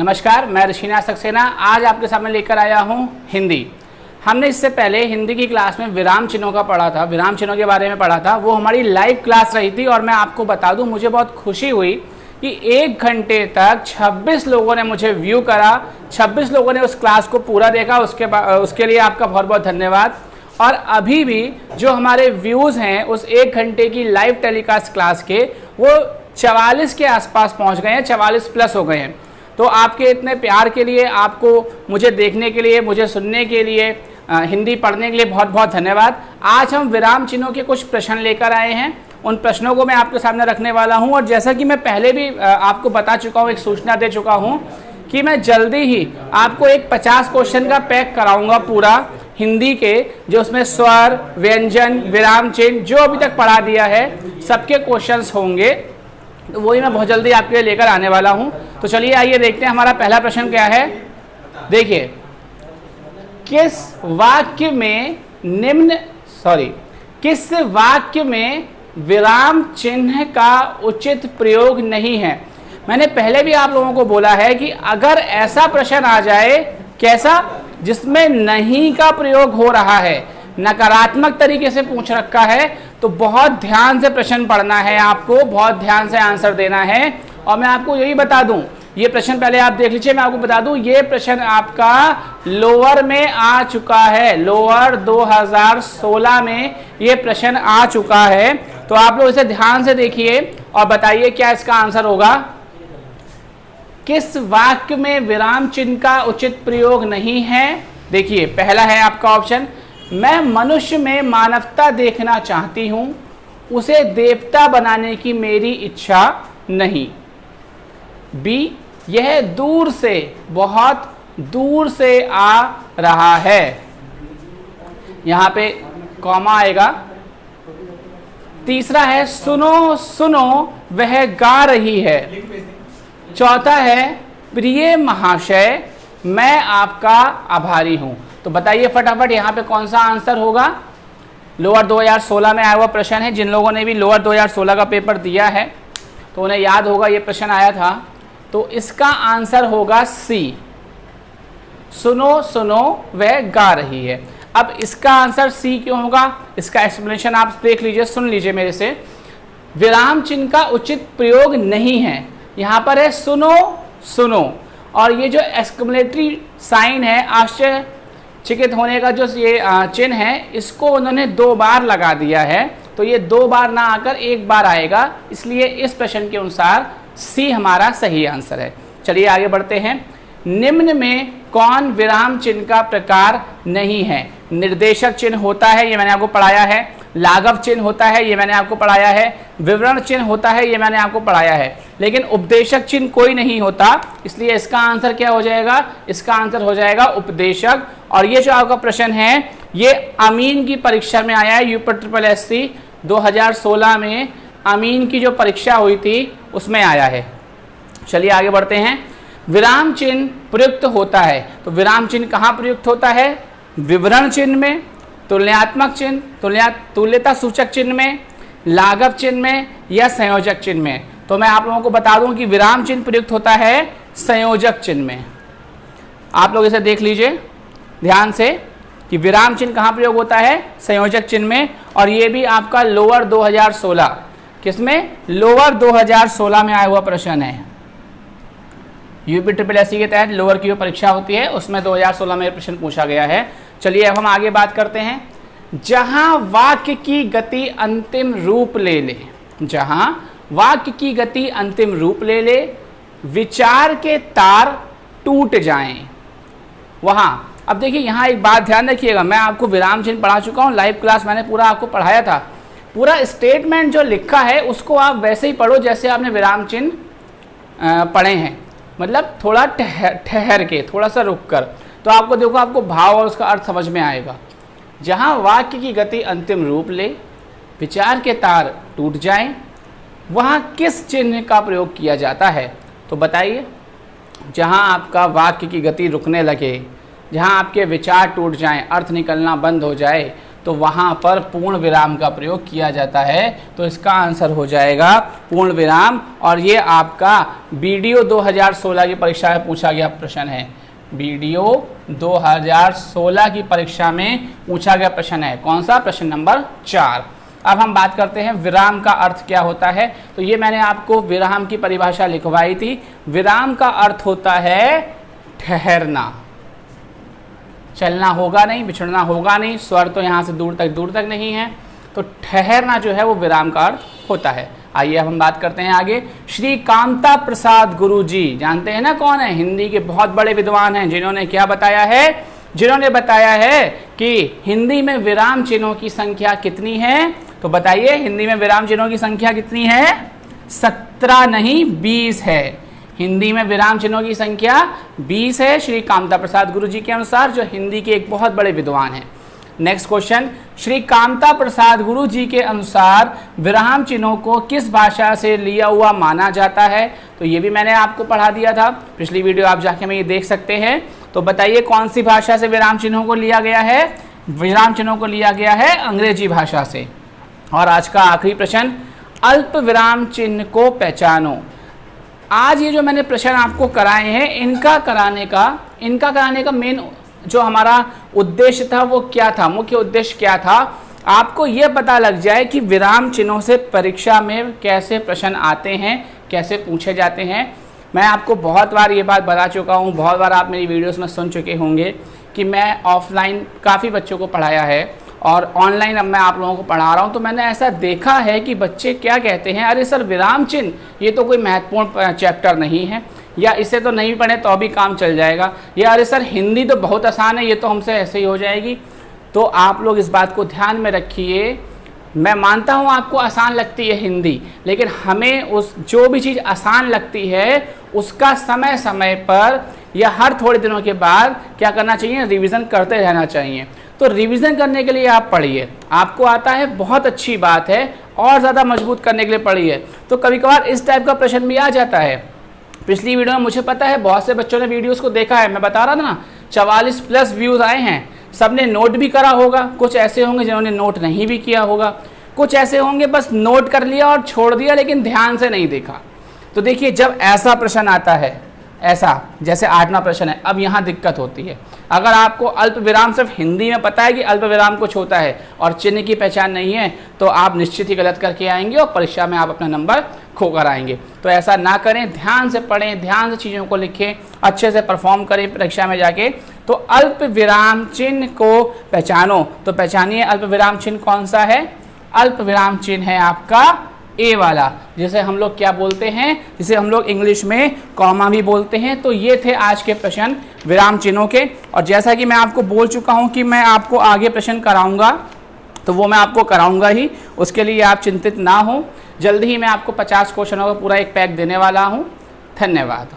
नमस्कार, मैं ऋषिनाथ सक्सेना आज आपके सामने लेकर आया हूँ हिंदी। हमने इससे पहले हिंदी की क्लास में विराम चिन्हों का पढ़ा था, विराम चिन्हों के बारे में पढ़ा था। वो हमारी लाइव क्लास रही थी और मैं आपको बता दूं, मुझे बहुत खुशी हुई कि 1 घंटे तक 26 लोगों ने मुझे व्यू करा, 26 लोगों ने उस क्लास को पूरा देखा। उसके लिए आपका बहुत बहुत धन्यवाद। और अभी भी जो हमारे व्यूज़ हैं उस 1 घंटे की लाइव टेलीकास्ट क्लास के, वो 44 के आसपास पहुंच गए हैं, 44 प्लस हो गए हैं। तो आपके इतने प्यार के लिए, आपको मुझे देखने के लिए, मुझे सुनने के लिए, हिंदी पढ़ने के लिए बहुत बहुत धन्यवाद। आज हम विराम चिन्हों के कुछ प्रश्न लेकर आए हैं, उन प्रश्नों को मैं आपके सामने रखने वाला हूं। और जैसा कि मैं पहले भी आपको बता चुका हूं, एक सूचना दे चुका हूं कि मैं जल्दी ही आपको एक 50 क्वेश्चन का पैक कराऊंगा पूरा हिंदी के, जो उसमें स्वर, व्यंजन, विराम चिन्ह जो अभी तक पढ़ा दिया है सबके क्वेश्चंस होंगे। तो वही मैं बहुत जल्दी आपके लिए लेकर आने वाला हूं। तो चलिए आइए देखते हैं हमारा पहला प्रश्न क्या है। देखिए, किस वाक्य में विराम चिन्ह का उचित प्रयोग नहीं है। मैंने पहले भी आप लोगों को बोला है कि अगर ऐसा प्रश्न आ जाए, कैसा, जिसमें नहीं का प्रयोग हो रहा है, नकारात्मक तरीके से पूछ रखा है, तो बहुत ध्यान से प्रश्न पढ़ना है, आपको बहुत ध्यान से आंसर देना है। और मैं आपको यही बता दूं, ये प्रश्न पहले आप देख लीजिए, मैं आपको बता दूं, ये प्रश्न आपका लोअर में आ चुका है, लोअर 2016 में ये प्रश्न आ चुका है। तो आप लोग इसे ध्यान से देखिए और बताइए क्या इसका आंसर होगा। किस वाक्य में विराम चिन्ह का उचित प्रयोग नहीं है। देखिए, पहला है आपका ऑप्शन, मैं मनुष्य में मानवता देखना चाहती हूं, उसे देवता बनाने की मेरी इच्छा नहीं। बी, यह दूर से, बहुत दूर से आ रहा है, यहां पे कॉमा आएगा। तीसरा है, सुनो सुनो वह गा रही है। चौथा है, प्रिय महाशय मैं आपका आभारी हूं। तो बताइए फटाफट यहाँ पे कौन सा आंसर होगा। लोअर 2016 में आया हुआ प्रश्न है। जिन लोगों ने भी लोअर 2016 का पेपर दिया है तो उन्हें याद होगा ये प्रश्न आया था। तो इसका आंसर होगा सी, सुनो सुनो वह गा रही है। अब इसका आंसर सी क्यों होगा, इसका एक्सप्लेनेशन आप देख लीजिए, सुन लीजिए मेरे से। विराम चिन्ह का उचित प्रयोग नहीं है, यहाँ पर है सुनो सुनो, और ये जो एक्सक्लेमेटरी साइन है, आश्चर्यचकित होने का जो ये चिन्ह है, इसको उन्होंने 2 बार लगा दिया है। तो ये 2 बार ना आकर 1 बार आएगा, इसलिए इस प्रश्न के अनुसार सी हमारा सही आंसर है। चलिए आगे बढ़ते हैं। निम्न में कौन विराम चिन्ह का प्रकार नहीं है। निर्देशक चिन्ह होता है, ये मैंने आपको पढ़ाया है। लाघव चिन्ह होता है, ये मैंने आपको पढ़ाया है। विवरण चिन्ह होता है, ये मैंने आपको पढ़ाया है। लेकिन उपदेशक चिन्ह कोई नहीं होता, इसलिए इसका आंसर क्या हो जाएगा, इसका आंसर हो जाएगा उपदेशक। और ये जो आपका प्रश्न है, ये अमीन की परीक्षा में आया है, UPSSC 2016 में अमीन की जो परीक्षा हुई थी उसमें आया है। चलिए आगे बढ़ते हैं। विराम चिन्ह प्रयुक्त होता है, तो विराम चिन्ह कहाँ प्रयुक्त होता है, विवरण चिन्ह में, तुलनात्मक चिन्ह, तुल्यता सूचक चिन्ह में, लाघव चिन्ह में, या संयोजक चिन्ह में। तो मैं आप लोगों को बता दूं कि विराम चिन्ह प्रयुक्त होता है संयोजक चिन्ह में। आप लोग इसे देख लीजिए ध्यान से कि विराम चिन्ह कहाँ प्रयोग होता है, संयोजक चिन्ह में। और ये भी आपका लोअर 2016, किसमें, लोअर 2016 में आया हुआ प्रश्न है। UPSSC के तहत लोअर की जो परीक्षा होती है उसमें 2016 में प्रश्न पूछा गया है। चलिए अब हम आगे बात करते हैं। जहां वाक्य की गति अंतिम रूप ले ले, जहां वाक्य की गति अंतिम रूप ले ले, विचार के तार टूट जाएं, वहां। अब देखिए यहाँ एक बात ध्यान रखिएगा, मैं आपको विराम चिन्ह पढ़ा चुका हूँ, लाइव क्लास मैंने पूरा आपको पढ़ाया था। पूरा स्टेटमेंट जो लिखा है उसको आप वैसे ही पढ़ो जैसे आपने विराम चिन्ह पढ़े हैं, मतलब थोड़ा ठहर के, थोड़ा सा रुक कर। तो आपको देखो, आपको भाव और उसका अर्थ समझ में आएगा। जहाँ वाक्य की गति अंतिम रूप ले, विचार के तार टूट जाएं, वहाँ किस चिन्ह का प्रयोग किया जाता है। तो बताइए, जहाँ आपका वाक्य की गति रुकने लगे, जहाँ आपके विचार टूट जाएं, अर्थ निकलना बंद हो जाए, तो वहाँ पर पूर्ण विराम का प्रयोग किया जाता है। तो इसका आंसर हो जाएगा पूर्ण विराम। और ये आपका वीडियो 2016 की परीक्षा में पूछा गया प्रश्न है। वीडियो 2016 की परीक्षा में पूछा गया प्रश्न है। कौन सा? प्रश्न नंबर 4। अब हम बात करते हैं विराम का अर्थ क्या होता है। तो ये मैंने आपको विराम की परिभाषा लिखवाई थी। विराम का अर्थ होता है ठहरना। चलना होगा नहीं, बिछड़ना होगा नहीं, स्वर तो यहाँ से दूर तक नहीं है, तो ठहरना जो है वो विराम का अर्थ होता है। आइए अब हम बात करते हैं आगे। श्री कामता प्रसाद गुरु जी, जानते हैं ना कौन है? हिंदी के बहुत बड़े विद्वान हैं, जिन्होंने क्या बताया है? जिन्होंने बताया है कि हिंदी में विराम चिन्हों की संख्या कितनी है। तो बताइए, हिंदी में विराम चिन्हों की संख्या कितनी है? 17 नहीं 20 है। हिंदी में विराम चिन्हों की संख्या 20 है, श्री कामता प्रसाद गुरु जी के अनुसार, जो हिंदी के एक बहुत बड़े विद्वान हैं। नेक्स्ट क्वेश्चन, श्री कामता प्रसाद गुरु जी के अनुसार विराम चिन्हों को किस भाषा से लिया हुआ माना जाता है। तो ये भी मैंने आपको पढ़ा दिया था, पिछली वीडियो आप जाके में ये देख सकते हैं। तो बताइए कौन सी भाषा से विराम चिन्हों को लिया गया है? विराम चिन्हों को लिया गया है अंग्रेजी भाषा से। और आज का आखिरी प्रश्न, अल्प विराम चिन्ह को पहचानो। आज ये जो मैंने प्रश्न आपको कराए हैं, इनका कराने का मेन जो हमारा उद्देश्य था वो क्या था? मुख्य उद्देश्य क्या था? आपको ये पता लग जाए कि विराम चिन्हों से परीक्षा में कैसे प्रश्न आते हैं, कैसे पूछे जाते हैं। मैं आपको बहुत बार ये बात बता चुका हूँ, बहुत बार आप मेरी वीडियोस में सुन चुके होंगे कि मैं ऑफलाइन काफ़ी बच्चों को पढ़ाया है और ऑनलाइन अब मैं आप लोगों को पढ़ा रहा हूँ। तो मैंने ऐसा देखा है कि बच्चे क्या कहते हैं, अरे सर विराम चिन्ह ये तो कोई महत्वपूर्ण चैप्टर नहीं है, या इसे तो नहीं पढ़े तो भी काम चल जाएगा, या अरे सर हिंदी तो बहुत आसान है, ये तो हमसे ऐसे ही हो जाएगी। तो आप लोग इस बात को ध्यान में रखिए। मैं मानता हूँ आपको आसान लगती है हिंदी, लेकिन हमें उस जो भी चीज़ आसान लगती है उसका समय समय पर या हर थोड़े दिनों के बाद क्या करना चाहिए? रिवीजन करते रहना चाहिए। तो रिवीजन करने के लिए आप पढ़िए, आपको आता है बहुत अच्छी बात है, और ज़्यादा मजबूत करने के लिए पढ़िए। तो कभी कभार इस टाइप का प्रश्न भी आ जाता है। पिछली वीडियो में मुझे पता है बहुत से बच्चों ने वीडियोस को देखा है, मैं बता रहा था ना 44+ व्यूज़ आए हैं। सबने नोट भी करा होगा, कुछ ऐसे होंगे जिन्होंने नोट नहीं भी किया होगा, कुछ ऐसे होंगे बस नोट कर लिया और छोड़ दिया, लेकिन ध्यान से नहीं देखा। तो देखिए, जब ऐसा प्रश्न आता है, ऐसा जैसे 8वां प्रश्न है, अब यहाँ दिक्कत होती है। अगर आपको अल्प विराम सिर्फ हिंदी में पता है कि अल्प विराम कुछ होता है और चिन्ह की पहचान नहीं है, तो आप निश्चित ही गलत करके आएंगे और परीक्षा में आप अपना नंबर खो कर आएंगे। तो ऐसा ना करें, ध्यान से पढ़ें, ध्यान से चीज़ों को लिखें, अच्छे से परफॉर्म करें परीक्षा में जाके। तो अल्प विराम चिन्ह को पहचानो। तो पहचानिए अल्प विराम चिन्ह कौन सा है? अल्प विराम चिन्ह है आपका ए वाला, जिसे हम लोग क्या बोलते हैं? जिसे हम लोग इंग्लिश में कॉमा भी बोलते हैं। तो ये थे आज के प्रश्न विराम चिन्हों के। और जैसा कि मैं आपको बोल चुका हूं कि मैं आपको आगे प्रश्न कराऊंगा, तो वो मैं आपको कराऊंगा ही, उसके लिए आप चिंतित ना हो। जल्दी ही मैं आपको 50 क्वेश्चनों का पूरा एक पैक देने वाला हूं। धन्यवाद।